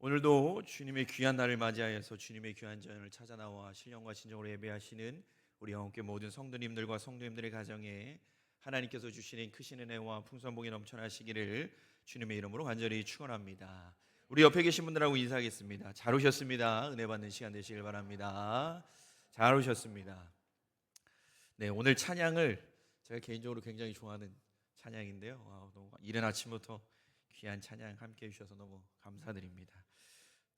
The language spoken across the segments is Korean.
오늘도 주님의 귀한 날을 맞이하여서 주님의 귀한 전을 찾아 나와 신령과 진정으로 예배하시는 우리 영혼께 모든 성도님들과 성도님들의 가정에 하나님께서 주시는 크신 은혜와 풍성복이 넘쳐나시기를 주님의 이름으로 간절히 축원합니다. 우리 옆에 계신 분들하고 인사하겠습니다. 잘 오셨습니다. 은혜 받는 시간 되시길 바랍니다. 잘 오셨습니다. 네, 오늘 찬양을 제가 개인적으로 굉장히 좋아하는 찬양인데요. 너무 이른 아침부터 귀한 찬양 함께 해주셔서 너무 감사드립니다.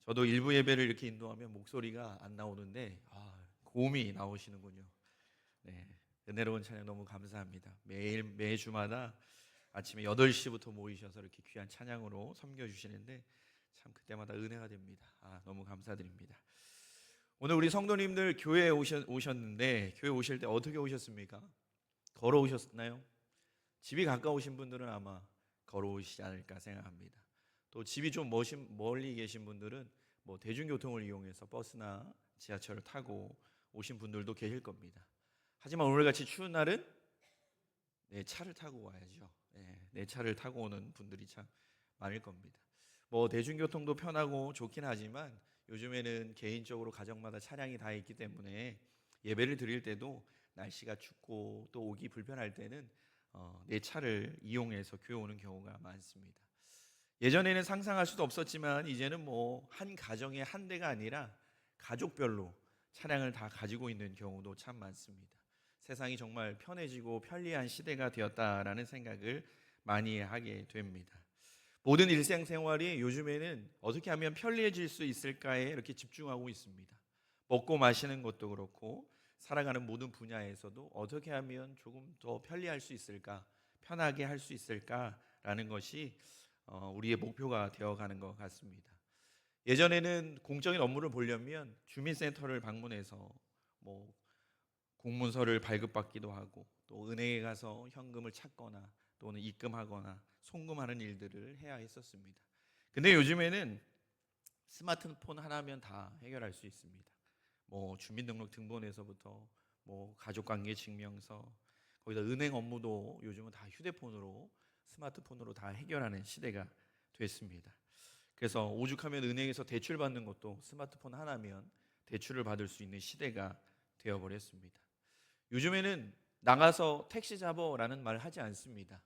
저도 일부 예배를 이렇게 인도하면 목소리가 안 나오는데 고음이 나오시는군요. 네, 은혜로운 찬양 너무 감사합니다. 매주마다 아침에 8시부터 모이셔서 이렇게 귀한 찬양으로 섬겨주시는데 참 그때마다 은혜가 됩니다. 너무 감사드립니다. 오늘 우리 성도님들 교회에 오셨는데 교회 오실 때 어떻게 오셨습니까? 걸어오셨나요? 집이 가까우신 분들은 아마 걸어오시지 않을까 생각합니다. 또 집이 좀 멀리 계신 분들은 뭐 대중교통을 이용해서 버스나 지하철을 타고 오신 분들도 계실 겁니다. 하지만 오늘같이 추운 날은 내 차를 타고 와야죠. 내 차를 타고 오는 분들이 참 많을 겁니다. 뭐 대중교통도 편하고 좋긴 하지만 요즘에는 개인적으로 가정마다 차량이 다 있기 때문에 예배를 드릴 때도 날씨가 춥고 또 오기 불편할 때는 내 차를 이용해서 교회 오는 경우가 많습니다. 예전에는 상상할 수도 없었지만 이제는 뭐 한 가정에 한 대가 아니라 가족별로 차량을 다 가지고 있는 경우도 참 많습니다. 세상이 정말 편해지고 편리한 시대가 되었다라는 생각을 많이 하게 됩니다. 모든 일상생활이 요즘에는 어떻게 하면 편리해질 수 있을까에 이렇게 집중하고 있습니다. 먹고 마시는 것도 그렇고 살아가는 모든 분야에서도 어떻게 하면 조금 더 편리할 수 있을까, 편하게 할 수 있을까라는 것이 우리의 목표가 되어가는 것 같습니다. 예전에는 공적인 업무를 보려면 주민센터를 방문해서 뭐 공문서를 발급받기도 하고 또 은행에 가서 현금을 찾거나 또는 입금하거나 송금하는 일들을 해야 했었습니다. 근데 요즘에는 스마트폰 하나면 다 해결할 수 있습니다. 뭐 주민등록 등본에서부터 뭐 가족관계 증명서 거기다 은행 업무도 요즘은 다 휴대폰으로 스마트폰으로 다 해결하는 시대가 됐습니다. 그래서 오죽하면 은행에서 대출 받는 것도 스마트폰 하나면 대출을 받을 수 있는 시대가 되어버렸습니다. 요즘에는 나가서 택시 잡어라는 말 하지 않습니다.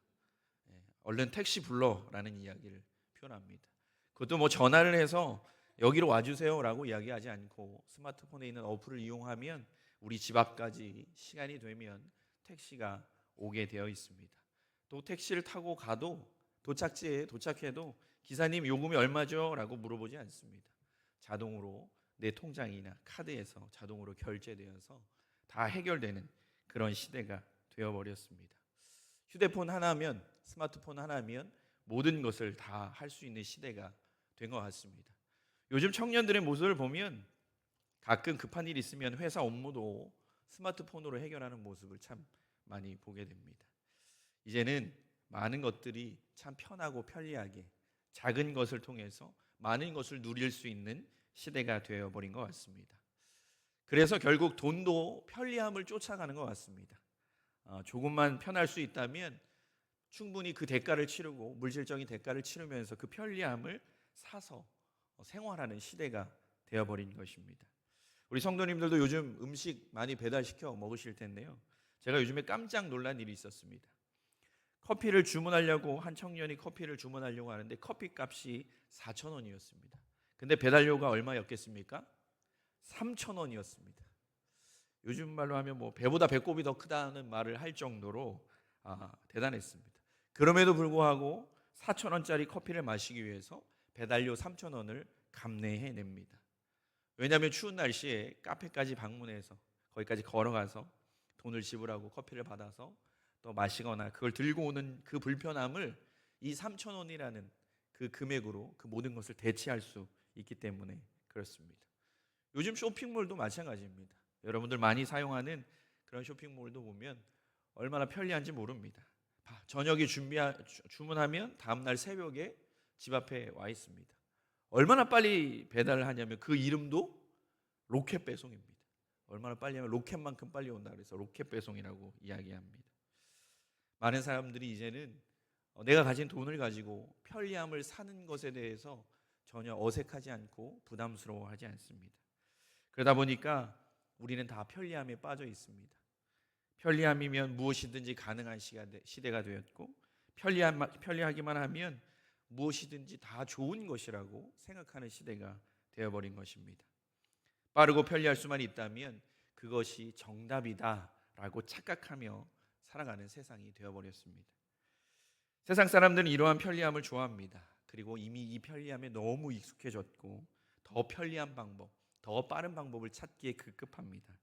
얼른 택시 불러라는 이야기를 표현합니다. 그것도 뭐 전화를 해서 여기로 와주세요라고 이야기하지 않고 스마트폰에 있는 어플을 이용하면 우리 집 앞까지 시간이 되면 택시가 오게 되어 있습니다. 또 택시를 타고 가도 도착지에 도착해도 기사님 요금이 얼마죠? 라고 물어보지 않습니다. 자동으로 내 통장이나 카드에서 자동으로 결제되어서 다 해결되는 그런 시대가 되어버렸습니다. 휴대폰 하나면 스마트폰 하나면 모든 것을 다 할 수 있는 시대가 된 것 같습니다. 요즘 청년들의 모습을 보면 가끔 급한 일 있으면 회사 업무도 스마트폰으로 해결하는 모습을 참 많이 보게 됩니다. 이제는 많은 것들이 참 편하고 편리하게 작은 것을 통해서 많은 것을 누릴 수 있는 시대가 되어버린 것 같습니다. 그래서 결국 돈도 편리함을 쫓아가는 것 같습니다. 조금만 편할 수 있다면 충분히 그 대가를 치르고 물질적인 대가를 치르면서 그 편리함을 사서 생활하는 시대가 되어버린 것입니다. 우리 성도님들도 요즘 음식 많이 배달시켜 먹으실 텐데요. 제가 요즘에 깜짝 놀란 일이 있었습니다. 커피를 주문하려고 한 청년이 커피를 주문하려고 하는데 커피 값이 4,000원이었습니다. 근데 배달료가 얼마였겠습니까? 3,000원이었습니다. 요즘 말로 하면 뭐 배보다 배꼽이 더 크다는 말을 할 정도로 대단했습니다. 그럼에도 불구하고 4,000원짜리 커피를 마시기 위해서 배달료 3,000원을 감내해냅니다. 왜냐하면 추운 날씨에 카페까지 방문해서 거기까지 걸어가서 돈을 지불하고 커피를 받아서 또 마시거나 그걸 들고 오는 그 불편함을 이 3,000원이라는 그 금액으로 그 모든 것을 대체할 수 있기 때문에 그렇습니다. 요즘 쇼핑몰도 마찬가지입니다. 여러분들 많이 사용하는 그런 쇼핑몰도 보면 얼마나 편리한지 모릅니다. 저녁에 주문하면 다음날 새벽에 집 앞에 와 있습니다. 얼마나 빨리 배달을 하냐면 그 이름도 로켓 배송입니다. 얼마나 빨리 하면 로켓만큼 빨리 온다 그래서 로켓 배송이라고 이야기합니다. 많은 사람들이 이제는 내가 가진 돈을 가지고 편리함을 사는 것에 대해서 전혀 어색하지 않고 부담스러워하지 않습니다. 그러다 보니까 우리는 다 편리함에 빠져 있습니다. 편리함이면 무엇이든지 가능한 시대가 되었고, 편리하기만 하면 무엇이든지 다 좋은 것이라고 생각하는 시대가 되어버린 것입니다. 빠르고 편리할 수만 있다면 그것이 정답이다라고 착각하며 살아가는 세상이 되어버렸습니다. 세상 사람들은 이러한 편리함을 좋아합니다. 그리고 이미 이 편리함에 너무 익숙해졌고 더 편리한 방법, 더 빠른 방법을 찾기에 급급합니다.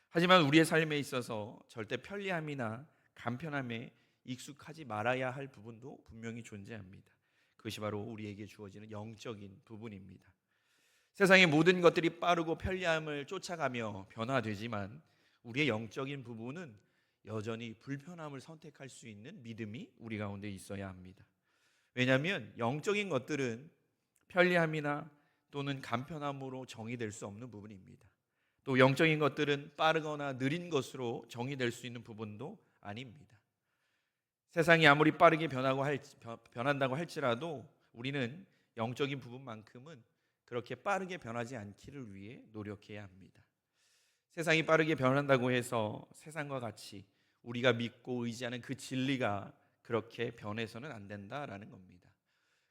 하지만 우리의 삶에 있어서 절대 편리함이나 간편함에 익숙하지 말아야 할 부분도 분명히 존재합니다. 그것이 바로 우리에게 주어지는 영적인 부분입니다. 세상의 모든 것들이 빠르고 편리함을 쫓아가며 변화되지만 우리의 영적인 부분은 여전히 불편함을 선택할 수 있는 믿음이 우리 가운데 있어야 합니다. 왜냐하면 영적인 것들은 편리함이나 또는 간편함으로 정의될 수 없는 부분입니다. 또 영적인 것들은 빠르거나 느린 것으로 정의될 수 있는 부분도 아닙니다. 세상이 아무리 빠르게 변한다고 할지라도 우리는 영적인 부분만큼은 그렇게 빠르게 변하지 않기를 위해 노력해야 합니다. 세상이 빠르게 변한다고 해서 세상과 같이 우리가 믿고 의지하는 그 진리가 그렇게 변해서는 안 된다라는 겁니다.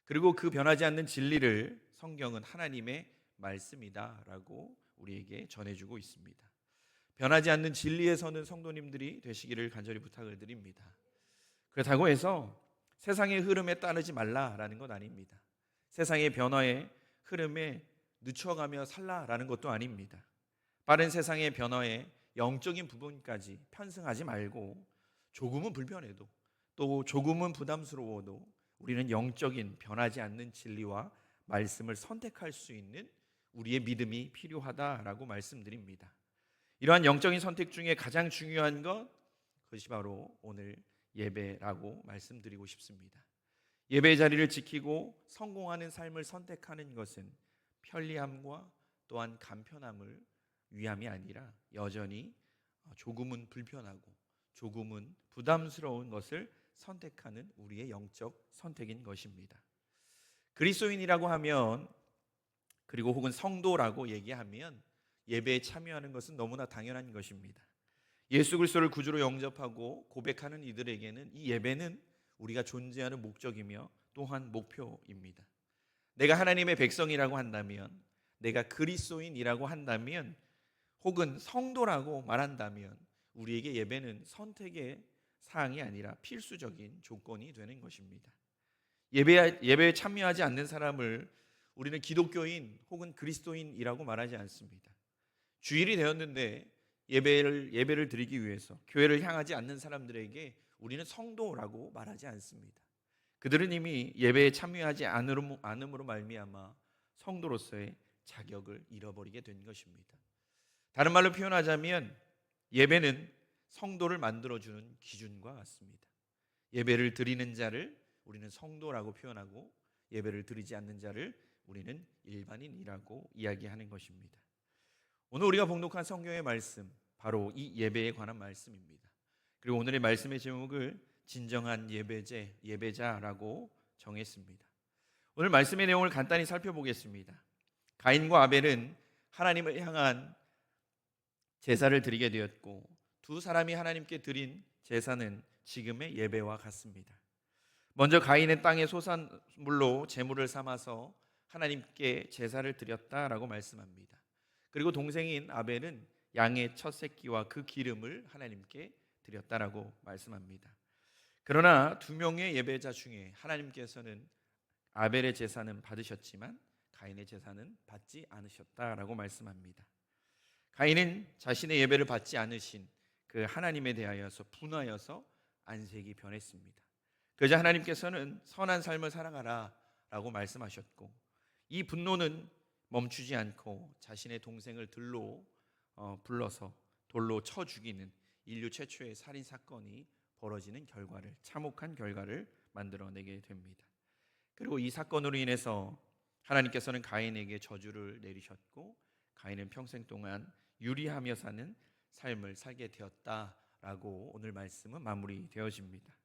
그리고 그 변하지 않는 진리를 성경은 하나님의 말씀이다라고 우리에게 전해주고 있습니다. 변하지 않는 진리에 서는 성도님들이 되시기를 간절히 부탁을 드립니다. 그렇다고 해서 세상의 흐름에 따르지 말라라는 건 아닙니다. 세상의 변화에 흐름에 늦춰가며 살라라는 것도 아닙니다. 빠른 세상의 변화에 영적인 부분까지 편승하지 말고 조금은 불편해도 또 조금은 부담스러워도 우리는 영적인 변하지 않는 진리와 말씀을 선택할 수 있는 우리의 믿음이 필요하다라고 말씀드립니다. 이러한 영적인 선택 중에 가장 중요한 것, 그것이 바로 오늘 예배라고 말씀드리고 싶습니다. 예배의 자리를 지키고 성공하는 삶을 선택하는 것은 편리함과 또한 간편함을 위함이 아니라 여전히 조금은 불편하고 조금은 부담스러운 것을 선택하는 우리의 영적 선택인 것입니다. 그리스도인이라고 하면, 그리고 혹은 성도라고 얘기하면 예배에 참여하는 것은 너무나 당연한 것입니다. 예수 그리스도를 구주로 영접하고 고백하는 이들에게는 이 예배는 우리가 존재하는 목적이며 또한 목표입니다. 내가 하나님의 백성이라고 한다면, 내가 그리스도인이라고 한다면, 혹은 성도라고 말한다면 우리에게 예배는 선택의 사항이 아니라 필수적인 조건이 되는 것입니다. 예배에 참여하지 않는 사람을 우리는 기독교인 혹은 그리스도인이라고 말하지 않습니다. 주일이 되었는데 예배를 드리기 위해서 교회를 향하지 않는 사람들에게 우리는 성도라고 말하지 않습니다. 그들은 이미 예배에 참여하지 않음으로 말미암아 성도로서의 자격을 잃어버리게 된 것입니다. 다른 말로 표현하자면 예배는 성도를 만들어주는 기준과 같습니다. 예배를 드리는 자를 우리는 성도라고 표현하고 예배를 드리지 않는 자를 우리는 일반인이라고 이야기하는 것입니다. 오늘 우리가 봉독한 성경의 말씀, 바로 이 예배에 관한 말씀입니다. 그리고 오늘의 말씀의 제목을 진정한 예배자라고 정했습니다. 오늘 말씀의 내용을 간단히 살펴보겠습니다. 가인과 아벨은 하나님을 향한 제사를 드리게 되었고 두 사람이 하나님께 드린 제사는 지금의 예배와 같습니다. 먼저 가인의 땅의 소산물로 제물을 삼아서 하나님께 제사를 드렸다라고 말씀합니다. 그리고 동생인 아벨은 양의 첫 새끼와 그 기름을 하나님께 드렸다라고 말씀합니다. 그러나 두 명의 예배자 중에 하나님께서는 아벨의 제사는 받으셨지만 가인의 제사는 받지 않으셨다라고 말씀합니다. 가인은 자신의 예배를 받지 않으신 그 하나님에 대하여서 분하여서 안색이 변했습니다. 그러자 하나님께서는 선한 삶을 살아가라 라고 말씀하셨고, 이 분노는 멈추지 않고 자신의 동생을 불러서 돌로 쳐 죽이는 인류 최초의 살인 사건이 벌어지는 결과를, 참혹한 결과를 만들어내게 됩니다. 그리고 이 사건으로 인해서 하나님께서는 가인에게 저주를 내리셨고 가인은 평생 동안 유리하며 사는 삶을 살게 되었다라고 오늘 말씀은 마무리되어집니다.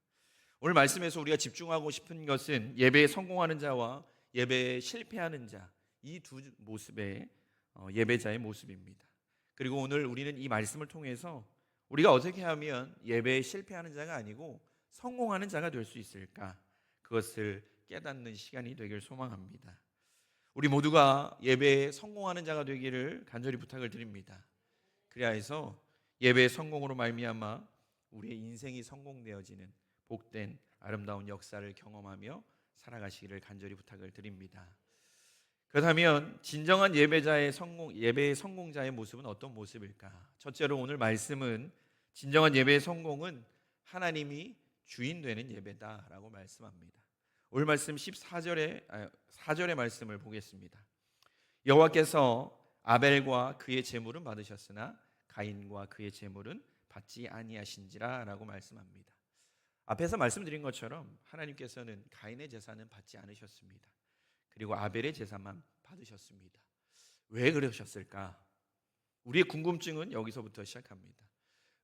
오늘 말씀에서 우리가 집중하고 싶은 것은 예배에 성공하는 자와 예배에 실패하는 자, 이 두 모습의 예배자의 모습입니다. 그리고 오늘 우리는 이 말씀을 통해서 우리가 어떻게 하면 예배에 실패하는 자가 아니고 성공하는 자가 될 수 있을까? 그것을 깨닫는 시간이 되길 소망합니다. 우리 모두가 예배에 성공하는 자가 되기를 간절히 부탁을 드립니다. 그래야 해서 예배의 성공으로 말미암아 우리의 인생이 성공되어지는 복된 아름다운 역사를 경험하며 살아가시기를 간절히 부탁을 드립니다. 그렇다면 진정한 예배의 성공자의 모습은 어떤 모습일까? 첫째로 오늘 말씀은 진정한 예배의 성공은 하나님이 주인 되는 예배다라고 말씀합니다. 오늘 말씀 4절의 말씀을 보겠습니다. 여호와께서 아벨과 그의 제물은 받으셨으나 가인과 그의 제물은 받지 아니하신지라 라고 말씀합니다. 앞에서 말씀드린 것처럼 하나님께서는 가인의 제사는 받지 않으셨습니다. 그리고 아벨의 제사만 받으셨습니다. 왜 그러셨을까? 우리의 궁금증은 여기서부터 시작합니다.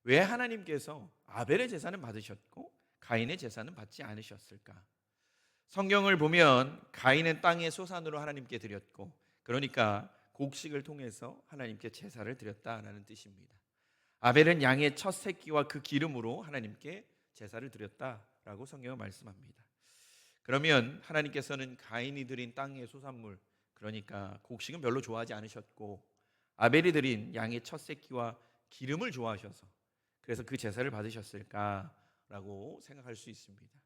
왜 하나님께서 아벨의 제사는 받으셨고 가인의 제사는 받지 않으셨을까? 성경을 보면 가인은 땅의 소산으로 하나님께 드렸고, 그러니까 곡식을 통해서 하나님께 제사를 드렸다라는 뜻입니다. 아벨은 양의 첫 새끼와 그 기름으로 하나님께 제사를 드렸다라고 성경은 말씀합니다. 그러면 하나님께서는 가인이 드린 땅의 소산물, 그러니까 곡식은 별로 좋아하지 않으셨고 아벨이 드린 양의 첫 새끼와 기름을 좋아하셔서 그래서 그 제사를 받으셨을까라고 생각할 수 있습니다.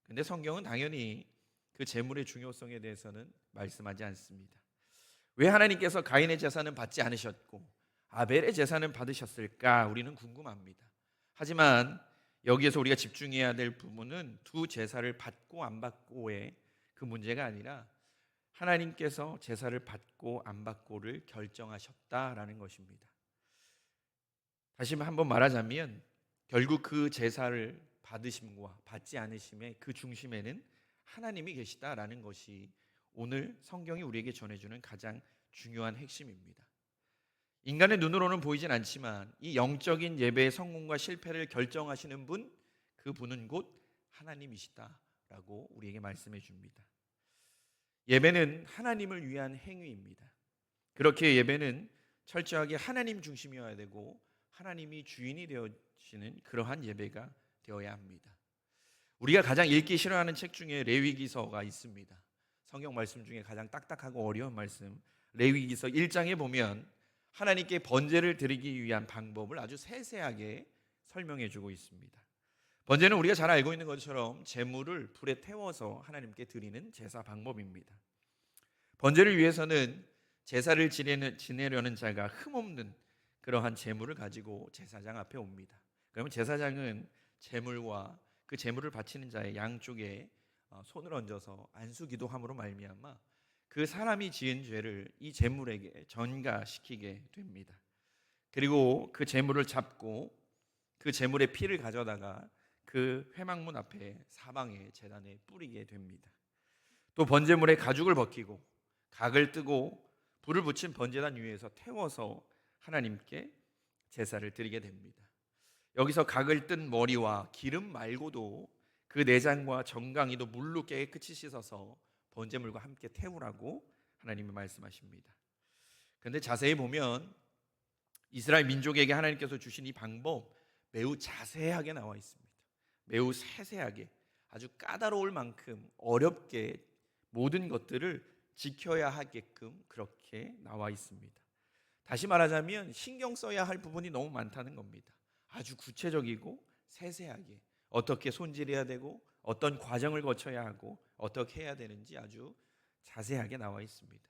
근데 성경은 당연히 그 제물의 중요성에 대해서는 말씀하지 않습니다. 왜 하나님께서 가인의 제사는 받지 않으셨고 아벨의 제사는 받으셨을까? 우리는 궁금합니다. 하지만 여기에서 우리가 집중해야 될 부분은 두 제사를 받고 안 받고의 그 문제가 아니라 하나님께서 제사를 받고 안 받고를 결정하셨다라는 것입니다. 다시 한번 말하자면 결국 그 제사를 받으심과 받지 않으심의 그 중심에는 하나님이 계시다라는 것이 오늘 성경이 우리에게 전해주는 가장 중요한 핵심입니다. 인간의 눈으로는 보이진 않지만 이 영적인 예배의 성공과 실패를 결정하시는 분, 그 분은 곧 하나님이시다라고 우리에게 말씀해 줍니다. 예배는 하나님을 위한 행위입니다. 그렇게 예배는 철저하게 하나님 중심이어야 되고 하나님이 주인이 되어지는 그러한 예배가 되어야 합니다. 우리가 가장 읽기 싫어하는 책 중에 레위기서가 있습니다. 성경 말씀 중에 가장 딱딱하고 어려운 말씀, 레위기서 1장에 보면 하나님께 번제를 드리기 위한 방법을 아주 세세하게 설명해 주고 있습니다. 번제는 우리가 잘 알고 있는 것처럼 제물을 불에 태워서 하나님께 드리는 제사 방법입니다. 번제를 위해서는 제사를 지내려는 자가 흠없는 그러한 제물을 가지고 제사장 앞에 옵니다. 그러면 제사장은 제물과 그 제물을 바치는 자의 양쪽에 손을 얹어서 안수기도함으로 말미암아 그 사람이 지은 죄를 이 제물에게 전가시키게 됩니다. 그리고 그 제물을 잡고 그 제물의 피를 가져다가 그 회막문 앞에 사방에 제단에 뿌리게 됩니다. 또 번제물의 가죽을 벗기고 각을 뜨고 불을 붙인 번제단 위에서 태워서 하나님께 제사를 드리게 됩니다. 여기서 각을 뜬 머리와 기름 말고도 그 내장과 정강이도 물로 깨끗이 씻어서 번제물과 함께 태우라고 하나님이 말씀하십니다. 그런데 자세히 보면 이스라엘 민족에게 하나님께서 주신 이 방법 매우 자세하게 나와 있습니다. 매우 세세하게 아주 까다로울 만큼 어렵게 모든 것들을 지켜야 하게끔 그렇게 나와 있습니다. 다시 말하자면 신경 써야 할 부분이 너무 많다는 겁니다. 아주 구체적이고 세세하게 어떻게 손질해야 되고 어떤 과정을 거쳐야 하고 어떻게 해야 되는지 아주 자세하게 나와 있습니다.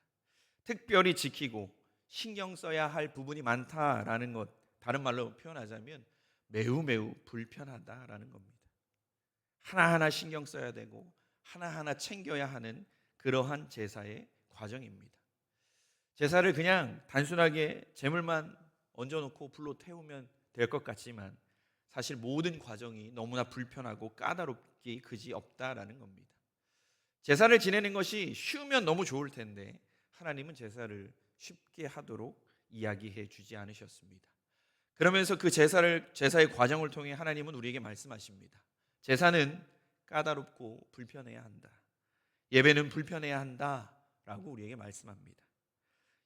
특별히 지키고 신경 써야 할 부분이 많다라는 것, 다른 말로 표현하자면 매우 불편하다라는 겁니다. 하나하나 신경 써야 되고 하나하나 챙겨야 하는 그러한 제사의 과정입니다. 제사를 그냥 단순하게 제물만 얹어놓고 불로 태우면 될 것 같지만 사실 모든 과정이 너무나 불편하고 까다롭기 그지 없다라는 겁니다. 제사를 지내는 것이 쉬우면 너무 좋을 텐데 하나님은 제사를 쉽게 하도록 이야기해 주지 않으셨습니다. 그러면서 그 제사의 과정을 통해 하나님은 우리에게 말씀하십니다. 제사는 까다롭고 불편해야 한다. 예배는 불편해야 한다라고 우리에게 말씀합니다.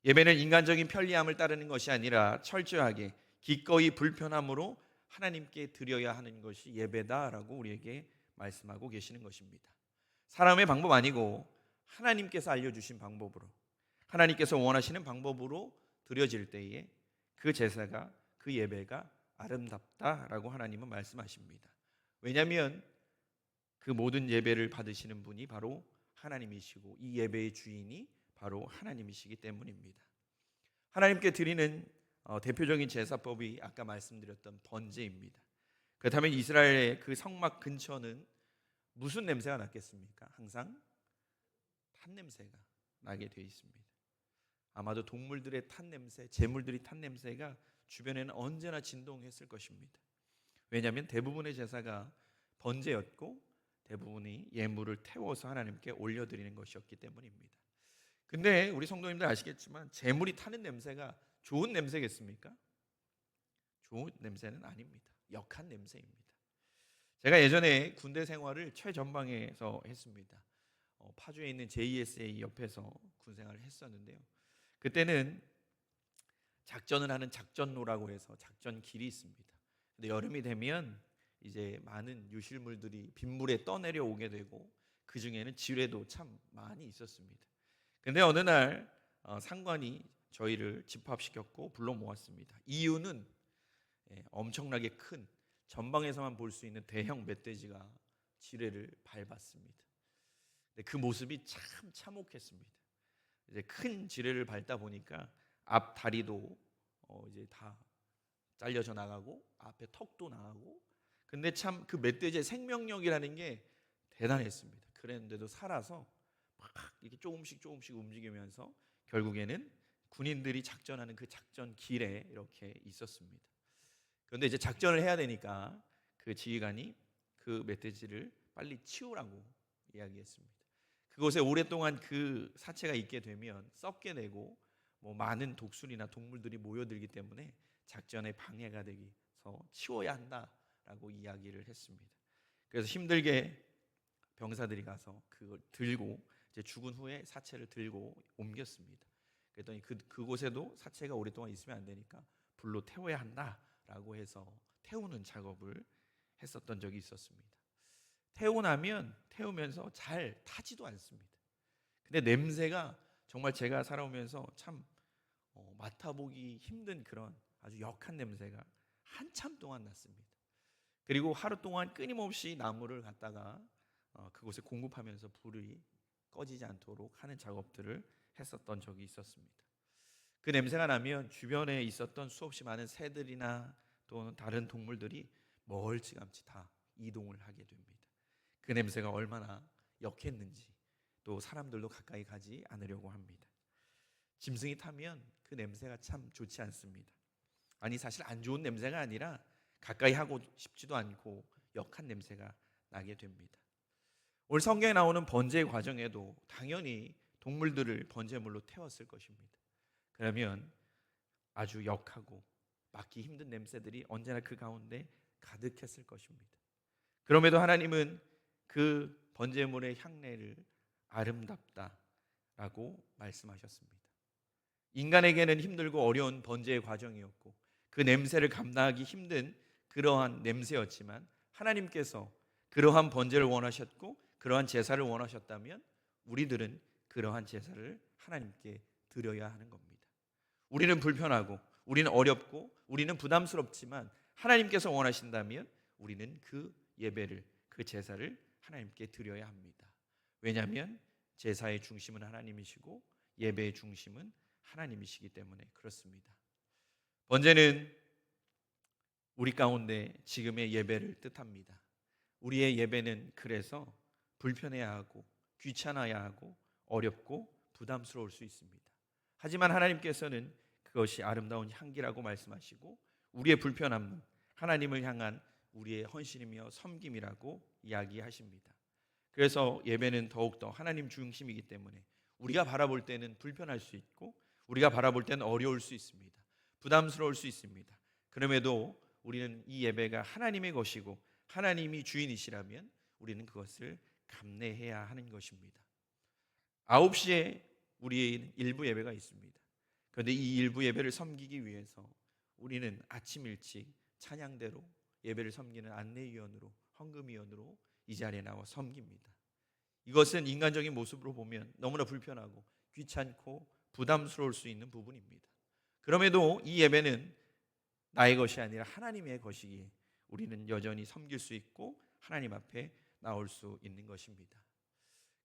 예배는 인간적인 편리함을 따르는 것이 아니라 철저하게 기꺼이 불편함으로 하나님께 드려야 하는 것이 예배다라고 우리에게 말씀하고 계시는 것입니다. 사람의 방법 아니고 하나님께서 알려주신 방법으로, 하나님께서 원하시는 방법으로 드려질 때에 그 제사가, 그 예배가 아름답다라고 하나님은 말씀하십니다. 왜냐하면 그 모든 예배를 받으시는 분이 바로 하나님이시고 이 예배의 주인이 바로 하나님이시기 때문입니다. 하나님께 드리는 대표적인 제사법이 아까 말씀드렸던 번제입니다. 그렇다면 이스라엘의 그 성막 근처는 무슨 냄새가 났겠습니까? 항상 탄 냄새가 나게 되어 있습니다. 아마도 동물들의 탄 냄새, 제물들이 탄 냄새가 주변에는 언제나 진동했을 것입니다. 왜냐하면 대부분의 제사가 번제였고 대부분이 예물을 태워서 하나님께 올려드리는 것이었기 때문입니다. 근데 우리 성도님들 아시겠지만 제물이 타는 냄새가 좋은 냄새겠습니까? 좋은 냄새는 아닙니다. 역한 냄새입니다. 제가 예전에 군대 생활을 최전방에서 했습니다. 파주에 있는 JSA 옆에서 군 생활을 했었는데요. 그때는 작전을 하는 작전로라고 해서 작전 길이 있습니다. 근데 여름이 되면 이제 많은 유실물들이 빗물에 떠내려 오게 되고 그 중에는 지뢰도 참 많이 있었습니다. 근데 어느 날 상관이 저희를 집합시켰고 불러 모았습니다. 이유는 엄청나게 큰 전방에서만 볼 수 있는 대형 멧돼지가 지뢰를 밟았습니다. 그 모습이 참 참혹했습니다. 이제 큰 지뢰를 밟다 보니까 앞 다리도 이제 다 잘려져 나가고 앞에 턱도 나가고, 근데 참 그 멧돼지의 생명력이라는 게 대단했습니다. 그랬는데도 살아서 막 이렇게 조금씩 움직이면서 결국에는 군인들이 작전하는 그 작전 길에 이렇게 있었습니다. 그런데 이제 작전을 해야 되니까 그 지휘관이 그 멧돼지를 빨리 치우라고 이야기했습니다. 그곳에 오랫동안 그 사체가 있게 되면 썩게 되고 많은 독수리나 동물들이 모여들기 때문에 작전에 방해가 되기서 치워야 한다라고 이야기를 했습니다. 그래서 힘들게 병사들이 가서 그걸 들고 이제 죽은 후에 사체를 들고 옮겼습니다. 그랬더니 그곳에도 사체가 오랫동안 있으면 안 되니까 불로 태워야 한다라고 해서 태우는 작업을 했었던 적이 있었습니다. 태우면서 잘 타지도 않습니다. 근데 냄새가 정말 제가 살아오면서 참 맡아보기 힘든 그런 아주 역한 냄새가 한참 동안 났습니다. 그리고 하루 동안 끊임없이 나무를 갖다가 그곳에 공급하면서 불이 꺼지지 않도록 하는 작업들을 했었던 적이 있었습니다. 그 냄새가 나면 주변에 있었던 수없이 많은 새들이나 또는 다른 동물들이 멀찌감치 다 이동을 하게 됩니다. 그 냄새가 얼마나 역했는지 또 사람들도 가까이 가지 않으려고 합니다. 짐승이 타면 그 냄새가 참 좋지 않습니다. 아니 사실 안 좋은 냄새가 아니라 가까이 하고 싶지도 않고 역한 냄새가 나게 됩니다. 오늘 성경에 나오는 번제의 과정에도 당연히 동물들을 번제물로 태웠을 것입니다. 그러면 아주 역하고 맡기 힘든 냄새들이 언제나 그 가운데 가득했을 것입니다. 그럼에도 하나님은 그 번제물의 향내를 아름답다라고 말씀하셨습니다. 인간에게는 힘들고 어려운 번제의 과정이었고 그 냄새를 감당하기 힘든 그러한 냄새였지만 하나님께서 그러한 번제를 원하셨고 그러한 제사를 원하셨다면 우리들은 그러한 제사를 하나님께 드려야 하는 겁니다. 우리는 불편하고 우리는 어렵고 우리는 부담스럽지만 하나님께서 원하신다면 우리는 그 예배를, 그 제사를 하나님께 드려야 합니다. 왜냐하면 제사의 중심은 하나님이시고 예배의 중심은 하나님이시기 때문에 그렇습니다. 번제는 우리 가운데 지금의 예배를 뜻합니다. 우리의 예배는 그래서 불편해야 하고 귀찮아야 하고 어렵고 부담스러울 수 있습니다. 하지만 하나님께서는 그것이 아름다운 향기라고 말씀하시고 우리의 불편함은 하나님을 향한 우리의 헌신이며 섬김이라고 이야기하십니다. 그래서 예배는 더욱더 하나님 중심이기 때문에 우리가 바라볼 때는 불편할 수 있고 우리가 바라볼 때는 어려울 수 있습니다. 부담스러울 수 있습니다. 그럼에도 우리는 이 예배가 하나님의 것이고 하나님이 주인이시라면 우리는 그것을 감내해야 하는 것입니다. 9시에 우리의 일부 예배가 있습니다. 그런데 이 일부 예배를 섬기기 위해서 우리는 아침 일찍 찬양대로 예배를 섬기는 안내위원으로, 헌금위원으로 이 자리에 나와 섬깁니다. 이것은 인간적인 모습으로 보면 너무나 불편하고 귀찮고 부담스러울 수 있는 부분입니다. 그럼에도 이 예배는 나의 것이 아니라 하나님의 것이기에 우리는 여전히 섬길 수 있고 하나님 앞에 나올 수 있는 것입니다.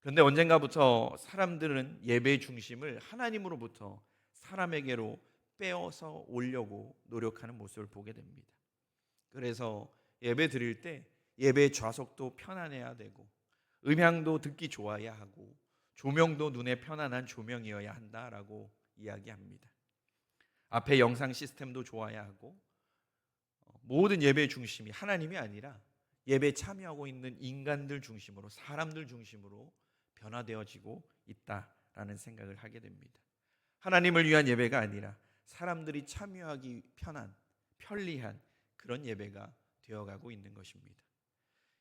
그런데 언젠가부터 사람들은 예배의 중심을 하나님으로부터 사람에게로 빼어서 오려고 노력하는 모습을 보게 됩니다. 그래서 예배 드릴 때 예배의 좌석도 편안해야 되고, 음향도 듣기 좋아야 하고, 조명도 눈에 편안한 조명이어야 한다라고 이야기합니다. 앞에 영상 시스템도 좋아야 하고, 모든 예배의 중심이 하나님이 아니라 예배에 참여하고 있는 인간들 중심으로, 사람들 중심으로 변화되어지고 있다라는 생각을 하게 됩니다. 하나님을 위한 예배가 아니라 사람들이 참여하기 편리한 그런 예배가 되어가고 있는 것입니다.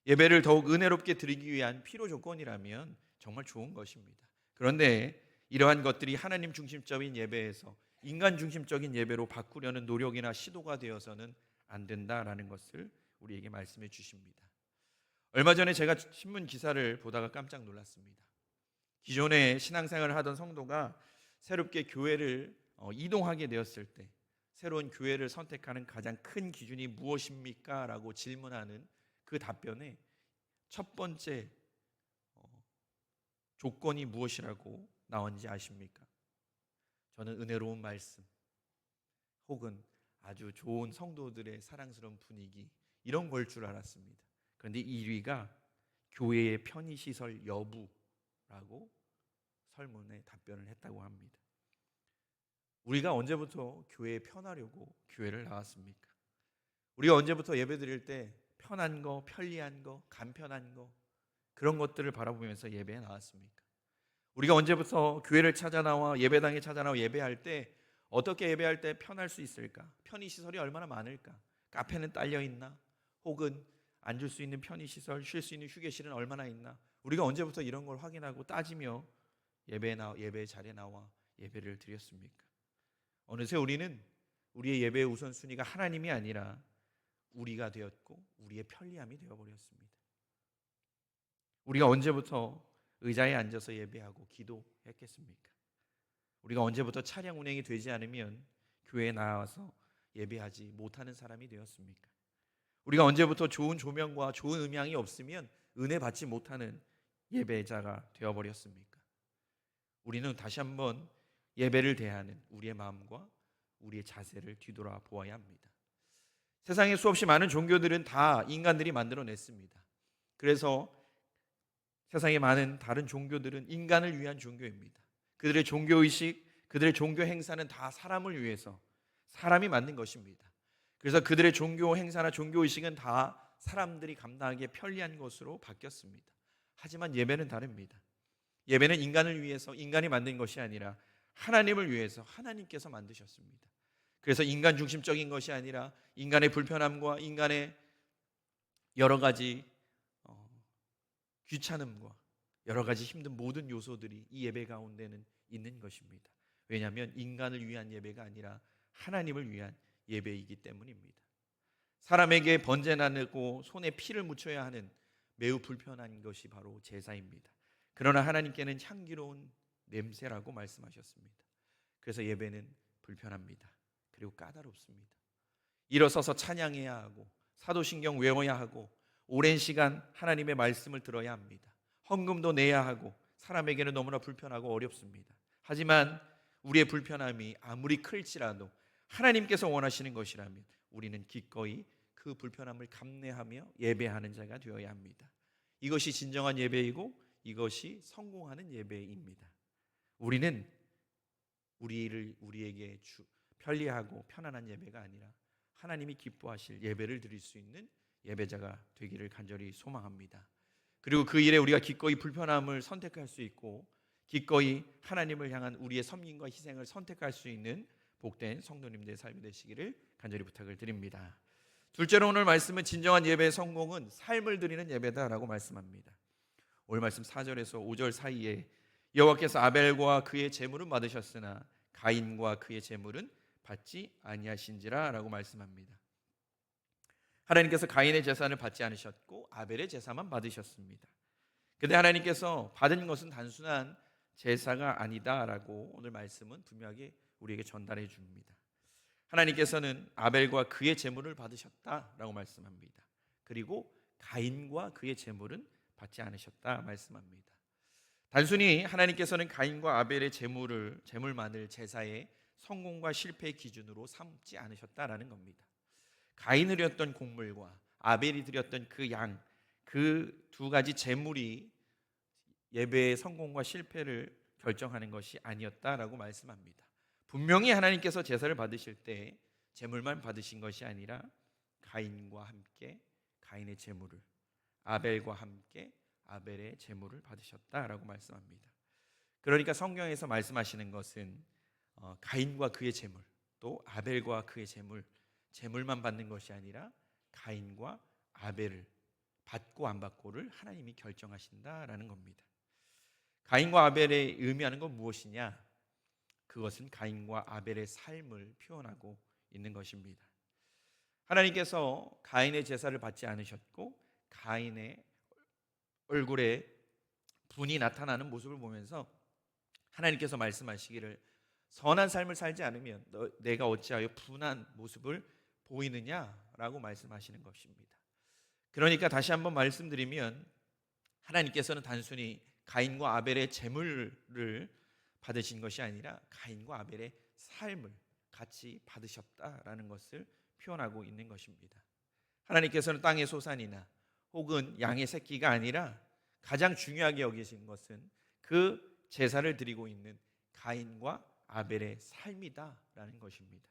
예배를 더욱 은혜롭게 드리기 위한 필요 조건이라면 정말 좋은 것입니다. 그런데 이러한 것들이 하나님 중심적인 예배에서 인간 중심적인 예배로 바꾸려는 노력이나 시도가 되어서는 안 된다라는 것을 우리에게 말씀해 주십니다. 얼마 전에 제가 신문 기사를 보다가 깜짝 놀랐습니다. 기존에 신앙생활을 하던 성도가 새롭게 교회를 이동하게 되었을 때 새로운 교회를 선택하는 가장 큰 기준이 무엇입니까? 라고 질문하는 그 답변에 첫 번째 조건이 무엇이라고 나왔는지 아십니까? 저는 은혜로운 말씀 혹은 아주 좋은 성도들의 사랑스러운 분위기, 이런 걸 줄 알았습니다. 그런데 1위가 교회의 편의시설 여부라고 설문에 답변을 했다고 합니다. 우리가 언제부터 교회에 편하려고 교회를 나왔습니까? 우리가 언제부터 예배 드릴 때 편한 거, 편리한 거, 간편한 거, 그런 것들을 바라보면서 예배에 나왔습니까? 우리가 언제부터 교회를 찾아 나와, 예배당에 찾아 나와 예배할 때 어떻게 예배할 때 편할 수 있을까? 편의시설이 얼마나 많을까? 카페는 딸려 있나? 혹은 앉을 수 있는 편의시설, 쉴 수 있는 휴게실은 얼마나 있나? 우리가 언제부터 이런 걸 확인하고 따지며 예배의 자리에 나와 예배를 드렸습니까? 어느새 우리는 우리의 예배의 우선순위가 하나님이 아니라 우리가 되었고 우리의 편리함이 되어버렸습니다. 우리가 언제부터 의자에 앉아서 예배하고 기도했겠습니까? 우리가 언제부터 차량 운행이 되지 않으면 교회에 나와서 예배하지 못하는 사람이 되었습니까? 우리가 언제부터 좋은 조명과 좋은 음향이 없으면 은혜 받지 못하는 예배자가 되어버렸습니까? 우리는 다시 한번 예배를 대하는 우리의 마음과 우리의 자세를 뒤돌아 보아야 합니다. 세상에 수없이 많은 종교들은 다 인간들이 만들어냈습니다. 그래서 세상에 많은 다른 종교들은 인간을 위한 종교입니다. 그들의 종교의식, 그들의 종교 행사는 다 사람을 위해서 사람이 만든 것입니다. 그래서 그들의 종교 행사나 종교의식은 다 사람들이 감당하기에 편리한 것으로 바뀌었습니다. 하지만 예배는 다릅니다. 예배는 인간을 위해서 인간이 만든 것이 아니라 하나님을 위해서 하나님께서 만드셨습니다. 그래서 인간 중심적인 것이 아니라 인간의 불편함과 인간의 여러 가지 귀찮음과 여러 가지 힘든 모든 요소들이 이 예배 가운데는 있는 것입니다. 왜냐하면 인간을 위한 예배가 아니라 하나님을 위한 예배이기 때문입니다. 사람에게 번제나누고 손에 피를 묻혀야 하는 매우 불편한 것이 바로 제사입니다. 그러나 하나님께는 향기로운 냄새라고 말씀하셨습니다. 그래서 예배는 불편합니다. 그리고 까다롭습니다. 일어서서 찬양해야 하고 사도신경 외워야 하고 오랜 시간 하나님의 말씀을 들어야 합니다. 헌금도 내야 하고 사람에게는 너무나 불편하고 어렵습니다. 하지만 우리의 불편함이 아무리 클지라도 하나님께서 원하시는 것이라면 우리는 기꺼이 그 불편함을 감내하며 예배하는 자가 되어야 합니다. 이것이 진정한 예배이고 이것이 성공하는 예배입니다. 우리는 우리에게 편리하고 편안한 예배가 아니라 하나님이 기뻐하실 예배를 드릴 수 있는 예배자가 되기를 간절히 소망합니다. 그리고 그 일에 우리가 기꺼이 불편함을 선택할 수 있고 기꺼이 하나님을 향한 우리의 섬김과 희생을 선택할 수 있는 복된 성도님들의 삶이 되시기를 간절히 부탁을 드립니다. 둘째로 오늘 말씀은 진정한 예배의 성공은 삶을 드리는 예배다라고 말씀합니다. 오늘 말씀 4절에서 5절 사이에 여호와께서 아벨과 그의 제물은 받으셨으나 가인과 그의 제물은 받지 아니하신지라라고 말씀합니다. 하나님께서 가인의 제사를 받지 않으셨고 아벨의 제사만 받으셨습니다. 근데 하나님께서 받은 것은 단순한 제사가 아니다라고 오늘 말씀은 분명하게 우리에게 전달해 줍니다. 하나님께서는 아벨과 그의 제물을 받으셨다라고 말씀합니다. 그리고 가인과 그의 제물은 받지 않으셨다 말씀합니다. 단순히 하나님께서는 가인과 아벨의 제물만을 제사의 성공과 실패의 기준으로 삼지 않으셨다라는 겁니다. 가인이 드렸던 곡물과 아벨이 드렸던 그 양, 그 두 가지 제물이 예배의 성공과 실패를 결정하는 것이 아니었다라고 말씀합니다. 분명히 하나님께서 제사를 받으실 때 제물만 받으신 것이 아니라 가인과 함께 가인의 제물을, 아벨과 함께 아벨의 제물을 받으셨다라고 말씀합니다. 그러니까 성경에서 말씀하시는 것은 가인과 그의 제물, 또 아벨과 그의 제물만 받는 것이 아니라 가인과 아벨을 받고 안 받고를 하나님이 결정하신다라는 겁니다. 가인과 아벨의 의미하는 건 무엇이냐? 그것은 가인과 아벨의 삶을 표현하고 있는 것입니다. 하나님께서 가인의 제사를 받지 않으셨고 가인의 얼굴에 분이 나타나는 모습을 보면서 하나님께서 말씀하시기를 선한 삶을 살지 않으면 내가 어찌하여 분한 모습을 보이느냐라고 말씀하시는 것입니다. 그러니까 다시 한번 말씀드리면 하나님께서는 단순히 가인과 아벨의 제물을 받으신 것이 아니라 가인과 아벨의 삶을 같이 받으셨다라는 것을 표현하고 있는 것입니다. 하나님께서는 땅의 소산이나 혹은 양의 새끼가 아니라 가장 중요하게 여기신 것은 그 제사를 드리고 있는 가인과 아벨의 삶이다라는 것입니다.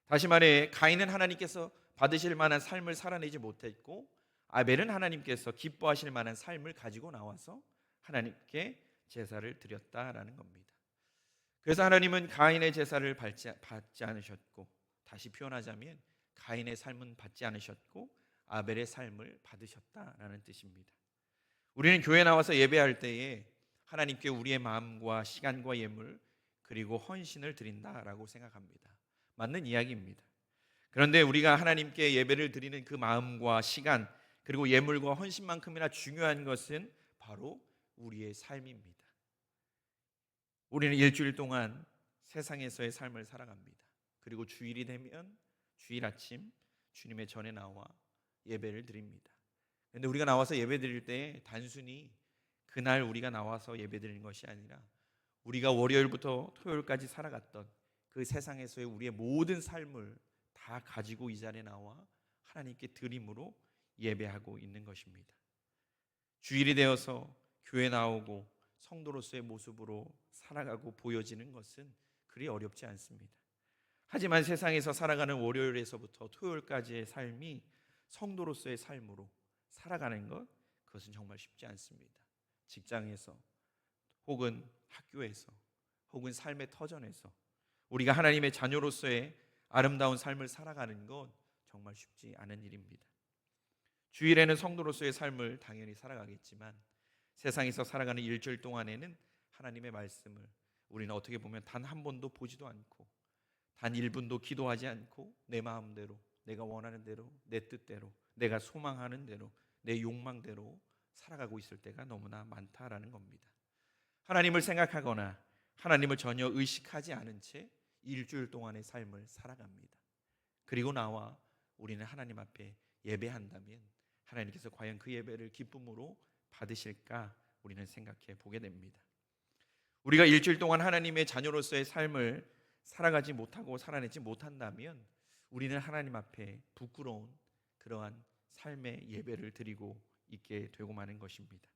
다시 말해 가인은 하나님께서 받으실 만한 삶을 살아내지 못했고 아벨은 하나님께서 기뻐하실 만한 삶을 가지고 나와서 하나님께 제사를 드렸다라는 겁니다. 그래서 하나님은 가인의 제사를 받지 않으셨고, 다시 표현하자면 가인의 삶은 받지 않으셨고 아벨의 삶을 받으셨다라는 뜻입니다. 우리는 교회 나와서 예배할 때에 하나님께 우리의 마음과 시간과 예물 그리고 헌신을 드린다라고 생각합니다. 맞는 이야기입니다. 그런데 우리가 하나님께 예배를 드리는 그 마음과 시간 그리고 예물과 헌신만큼이나 중요한 것은 바로 우리의 삶입니다. 우리는 일주일 동안 세상에서의 삶을 살아갑니다. 그리고 주일이 되면 주일 아침 주님의 전에 나와 예배를 드립니다. 그런데 우리가 나와서 예배 드릴 때 단순히 그날 우리가 나와서 예배 드리는 것이 아니라 우리가 월요일부터 토요일까지 살아갔던 그 세상에서의 우리의 모든 삶을 다 가지고 이 자리에 나와 하나님께 드림으로 예배하고 있는 것입니다. 주일이 되어서 교회 나오고 성도로서의 모습으로 살아가고 보여지는 것은 그리 어렵지 않습니다. 하지만 세상에서 살아가는 월요일에서부터 토요일까지의 삶이 성도로서의 삶으로 살아가는 것, 그것은 정말 쉽지 않습니다. 직장에서 혹은 학교에서 혹은 삶의 터전에서 우리가 하나님의 자녀로서의 아름다운 삶을 살아가는 것 정말 쉽지 않은 일입니다. 주일에는 성도로서의 삶을 당연히 살아가겠지만 세상에서 살아가는 일주일 동안에는 하나님의 말씀을 우리는 어떻게 보면 단 한 번도 보지도 않고 단 1분도 기도하지 않고 내 마음대로 내가 원하는 대로 내 뜻대로 내가 소망하는 대로 내 욕망대로 살아가고 있을 때가 너무나 많다라는 겁니다. 하나님을 생각하거나 하나님을 전혀 의식하지 않은 채 일주일 동안의 삶을 살아갑니다. 그리고 나와 우리는 하나님 앞에 예배한다면 하나님께서 과연 그 예배를 기쁨으로 받으실까 우리는 생각해 보게 됩니다. 우리가 일주일 동안 하나님의 자녀로서의 삶을 살아가지 못하고 살아내지 못한다면 우리는 하나님 앞에 부끄러운 그러한 삶의 예배를 드리고 있게 되고 마는 것입니다.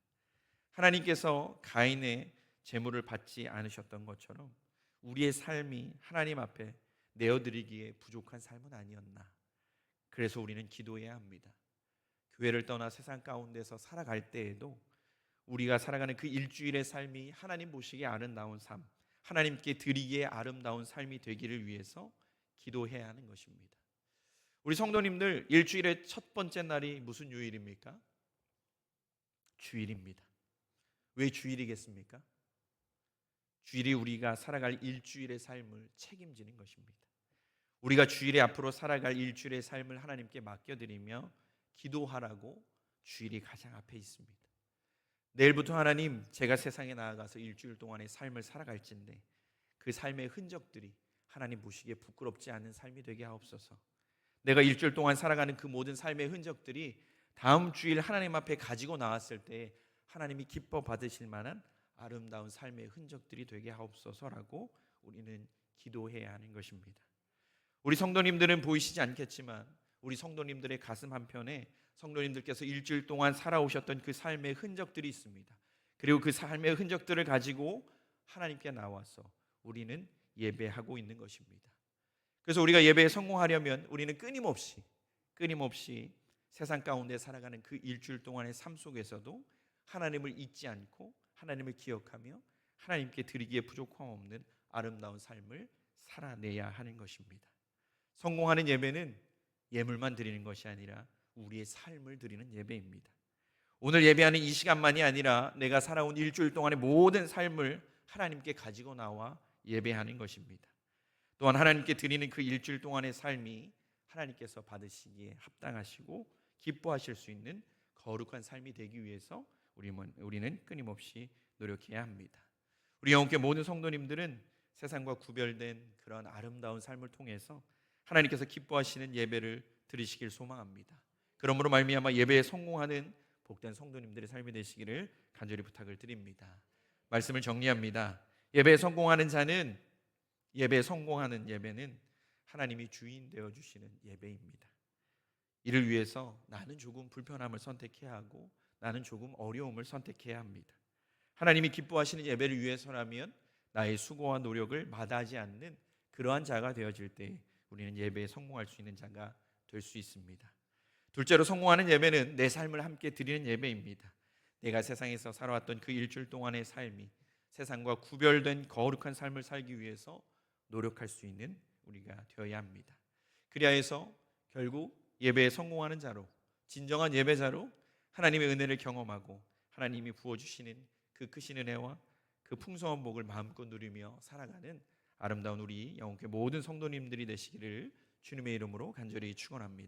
하나님께서 가인의 제물을 받지 않으셨던 것처럼 우리의 삶이 하나님 앞에 내어드리기에 부족한 삶은 아니었나. 그래서 우리는 기도해야 합니다. 교회를 떠나 세상 가운데서 살아갈 때에도 우리가 살아가는 그 일주일의 삶이 하나님 보시기에 아름다운 삶, 하나님께 드리기에 아름다운 삶이 되기를 위해서 기도해야 하는 것입니다. 우리 성도님들, 일주일의 첫 번째 날이 무슨 요일입니까? 주일입니다. 왜 주일이겠습니까? 주일이 우리가 살아갈 일주일의 삶을 책임지는 것입니다. 우리가 주일에 앞으로 살아갈 일주일의 삶을 하나님께 맡겨드리며 기도하라고 주일이 가장 앞에 있습니다. 내일부터 하나님, 제가 세상에 나아가서 일주일 동안의 삶을 살아갈진데 그 삶의 흔적들이 하나님 보시기에 부끄럽지 않은 삶이 되게 하옵소서. 내가 일주일 동안 살아가는 그 모든 삶의 흔적들이 다음 주일 하나님 앞에 가지고 나왔을 때 하나님이 기뻐 받으실 만한 아름다운 삶의 흔적들이 되게 하옵소서라고 우리는 기도해야 하는 것입니다. 우리 성도님들은 보이시지 않겠지만 우리 성도님들의 가슴 한편에 성도님들께서 일주일 동안 살아오셨던 그 삶의 흔적들이 있습니다. 그리고 그 삶의 흔적들을 가지고 하나님께 나와서 우리는 예배하고 있는 것입니다. 그래서 우리가 예배에 성공하려면 우리는 끊임없이 세상 가운데 살아가는 그 일주일 동안의 삶 속에서도 하나님을 잊지 않고 하나님을 기억하며 하나님께 드리기에 부족함 없는 아름다운 삶을 살아내야 하는 것입니다. 성공하는 예배는 예물만 드리는 것이 아니라 우리의 삶을 드리는 예배입니다. 오늘 예배하는 이 시간만이 아니라 내가 살아온 일주일 동안의 모든 삶을 하나님께 가지고 나와 예배하는 것입니다. 또한 하나님께 드리는 그 일주일 동안의 삶이 하나님께서 받으시기에 합당하시고 기뻐하실 수 있는 거룩한 삶이 되기 위해서 우리는 끊임없이 노력해야 합니다. 우리 영혼교회 모든 성도님들은 세상과 구별된 그런 아름다운 삶을 통해서 하나님께서 기뻐하시는 예배를 드리시길 소망합니다. 그러므로 말미암아 예배에 성공하는 복된 성도님들의 삶이 되시기를 간절히 부탁을 드립니다. 말씀을 정리합니다. 예배에 성공하는 예배는 하나님이 주인 되어 주시는 예배입니다. 이를 위해서 나는 조금 불편함을 선택해야 하고 나는 조금 어려움을 선택해야 합니다. 하나님이 기뻐하시는 예배를 위해서라면 나의 수고와 노력을 마다하지 않는 그러한 자가 되어질 때 우리는 예배에 성공할 수 있는 자가 될 수 있습니다. 둘째로, 성공하는 예배는 내 삶을 함께 드리는 예배입니다. 내가 세상에서 살아왔던 그 일주일 동안의 삶이 세상과 구별된 거룩한 삶을 살기 위해서 노력할 수 있는 우리가 되어야 합니다. 그리하여서 결국 예배에 성공하는 자로, 진정한 예배자로 하나님의 은혜를 경험하고 하나님이 부어주시는 그 크신 은혜와 그 풍성한 복을 마음껏 누리며 살아가는 아름다운 우리 영혼교회 모든 성도님들이 되시기를 주님의 이름으로 간절히 축원합니다.